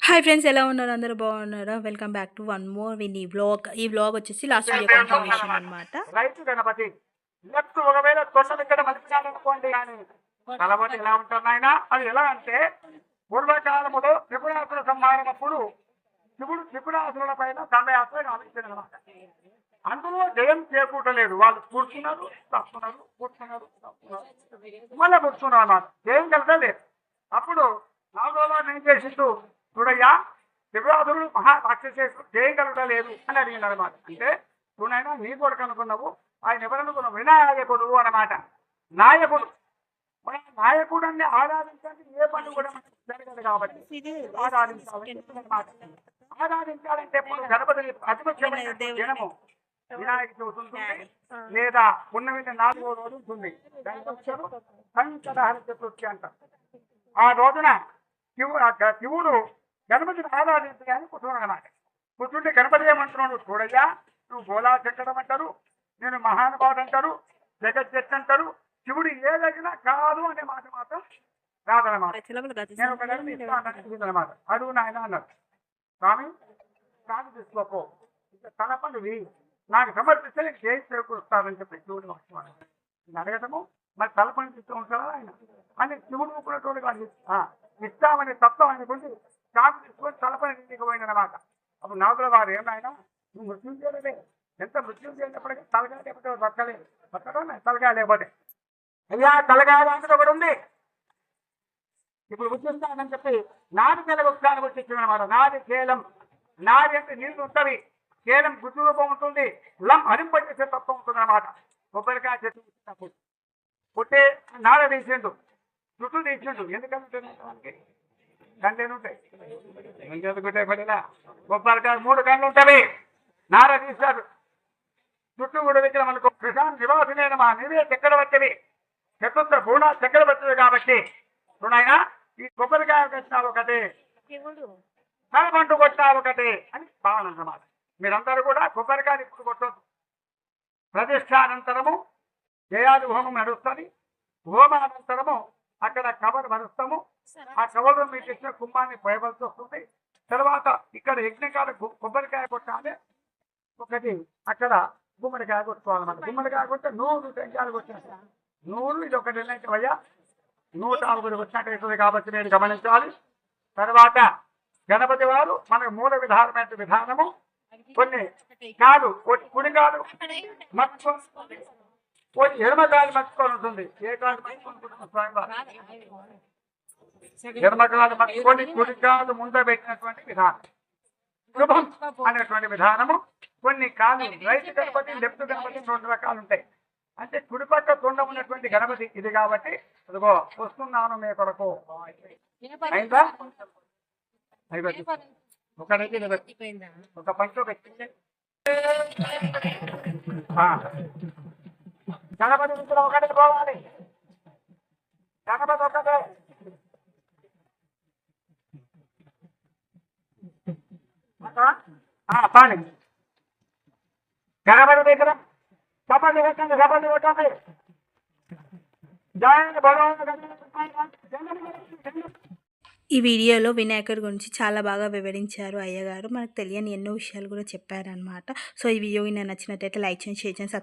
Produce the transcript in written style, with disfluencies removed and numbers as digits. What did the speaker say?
Hi friends, ఎలా ఉన్నారు? అందరూ బాగున్నారా? Welcome back to one more Vini vlog. ఈ వ్లాగ్ వచ్చేసి లాస్ట్ వీడియో కంటిన్యూషన్ అనమాట. రైతు గణపతి లెఫ్ట్ ఒకవేళ తొండ ఇక్కడ మర్చిపోయాలనుకోండి కానీ కలబడి ఎలా ఉంటుంది ఆయన. అది ఎలా అంటే పూర్వకాలములో త్రిపురాసుర సంహారమప్పుడు శివుడు త్రిపురాసురుల పైన దండయాత్ర గావించాడు అనమాట. అందులో జయం చేకూటలేదు. వాళ్ళు కూర్చున్నారు, తప్పున్నారు, కూర్చున్నారు, తప్పున్నారు, మళ్ళీ కూర్చున్నారు అన్నమాట. జయం కలగలేదు. అప్పుడు నాగోవాడు ఏం చేసిండు, చూడయ్యా త్రిపురాసురుడు మహా రాక్షసేశ్వరుడు జయం కలగలేదు అని అడిగింది అనమాట. అంటే చూడైనా నీ కొడుకు అనుకున్నావు, ఆయన ఎవరనుకున్నావు? వినాయకుడు అనమాట. నాయకుడు. మన నాయకుడిని ఆరాధించండి ఏ పని కూడా మనకు జరగదు కాబట్టి ఆరాధించాలన్నమాట. ఆరాధించాలంటే గణపతిని అతిముఖ్యమైన జనము వినాయక చవితి ఉంటుంది, లేదా పున్నమి 4వ రోజు ఉంటుంది. సంకటహర చతుర్థి అంటారు. ఆ రోజున శివుడు గణపతిని ఆరాధించడానికి కూర్చున్నాడు అన్నమాట. కూర్చుంటే గణపతి ఏమంటున్నాడు, చూడయ్యా నువ్వు గోలా చెక్కడం అంటారు, నేను మహానుభావుడు అంటారు, జగజ్జెట్ అంటారు, శివుడు ఏదైనా కాదు అనే మాట మాత్రం రాదనమాట. నేను ఒక నెల ఇస్తానమాట. అడుగు నాయన అన్నారు. స్వామి కాదు తీసుకోపో, తన పనివి నాకు సమర్పిస్తే నేను చేసి చేకూరుస్తానని చెప్పి శివుడు వస్తున్నాను. నేను అడగటము మరి తల పని తీస్తూ ఉంటారా ఆయన అని శివుడు కూడా కానీ ఇస్తామనే తత్వం ఆయనకుండి కాదు తీసుకొని తల పని ఇంటికి పోయిందనమాట. అప్పుడు నాగుల వారు ఏమైనా నువ్వు మృత్యుం చేయలేదే, ఎంత మృత్యుం చేసినప్పటికీ తలగా లేకపోతే బతకలేదు, బతకడం తలగా లేకపోతే అయ్యా తలగా అనేది ఒకటి ఉంది. ఇప్పుడు గుర్తిస్తానని చెప్పి నారికేల వృక్షాన్ని గుర్తించిందనమాట. నారికేలం, నారి అంటే నీళ్లు ఉంటుంది, కేలం గుడ్డు రూపం ఉంటుంది, లం హరింపజేసే తత్వం ఉంటుంది అనమాట. కొబ్బరికాయ చెట్టు పుట్టినప్పుడు పుట్టే నార తీసిండు, చుట్టూ తీసిండు. ఎందుకంటే కళ్ళు ఉంటాయి, ఎందుకుంటే పడినా కొబ్బరికాయ 3 కళ్ళు ఉంటాయి. నార తీశాడు, చుట్టూ కూడా దగ్గర మనకు కృషాన్ నివాసినైన మా నీవే చక్రవర్తివి, చతుర్థ పూర్ణ చక్రవర్తివి కాబట్టి చూడైనా ఈ కొబ్బరికాయ కొట్టినావు ఒకటి, తలపంటు కొట్టినావు ఒకటి అని భావన అన్నమాట. మీరందరూ కూడా కొబ్బరికాయలు ఇప్పుడు కొట్టొద్దు. ప్రతిష్టానంతరము జయాది హోమం నడుస్తుంది. హోమానంతరము అక్కడ కవర్ భరుస్తాము. ఆ కవర్లో మీకు ఇచ్చిన కుంభాన్ని పోయవలసి వస్తుంది. తర్వాత ఇక్కడ యజ్ఞకాల కొబ్బరికాయ కొట్టాలి ఒకటి, అక్కడ గుమ్మడికాయ కొట్టుకోవాలన్నమాట. గుమ్మడికాయ కొట్టే 100 టెంకాయలు కొట్టినట్టు 100, ఇది ఒకటి ఎన్నైతే అయ్యా 101 వచ్చినట్టు కాబట్టి మీరు గమనించాలి. తర్వాత గణపతి వారు మనకు మూల విధానమైన విధానము కొన్ని కాదు, కుడి కాదు మర్చుకొని ఎడమ కాలు మర్చుకొని ఉంటుంది. ఏ కాలు మర్చుకుంటున్న స్వయంగా ఎడమ కాలు మర్చుకొని కుడి కాలు ముంద పెట్టినటువంటి విధానం శుభం అనేటువంటి విధానము. కొన్ని కాలు రైతు గణపతి, లెఫ్ట్ గణపతి 2 రకాలు ఉంటాయి. అంటే కుడిపక్క తొండ ఉన్నటువంటి గణపతి ఇది కాబట్టి అదిగో వస్తున్నాను మీ కొరకు అయిందా. ఒకటైతే ఒక పంట పెట్టింది. గణపతి నుంచి ఒకటి పోవాలి, గణపతి ఒకటే. పాని గణపతి దగ్గర చపాతి పెట్టండి, చపాతి కొట్టండి. జయ భగవాన్. ఈ వీడియోలో వినాయకుడి గురించి చాలా బాగా వివరించారు అయ్యగారు. మనకు తెలియని ఎన్నో విషయాలు కూడా చెప్పారనమాట. సో ఈ వీడియో నచ్చినట్టయితే లైక్ చేయండి, షేర్ చేయండి.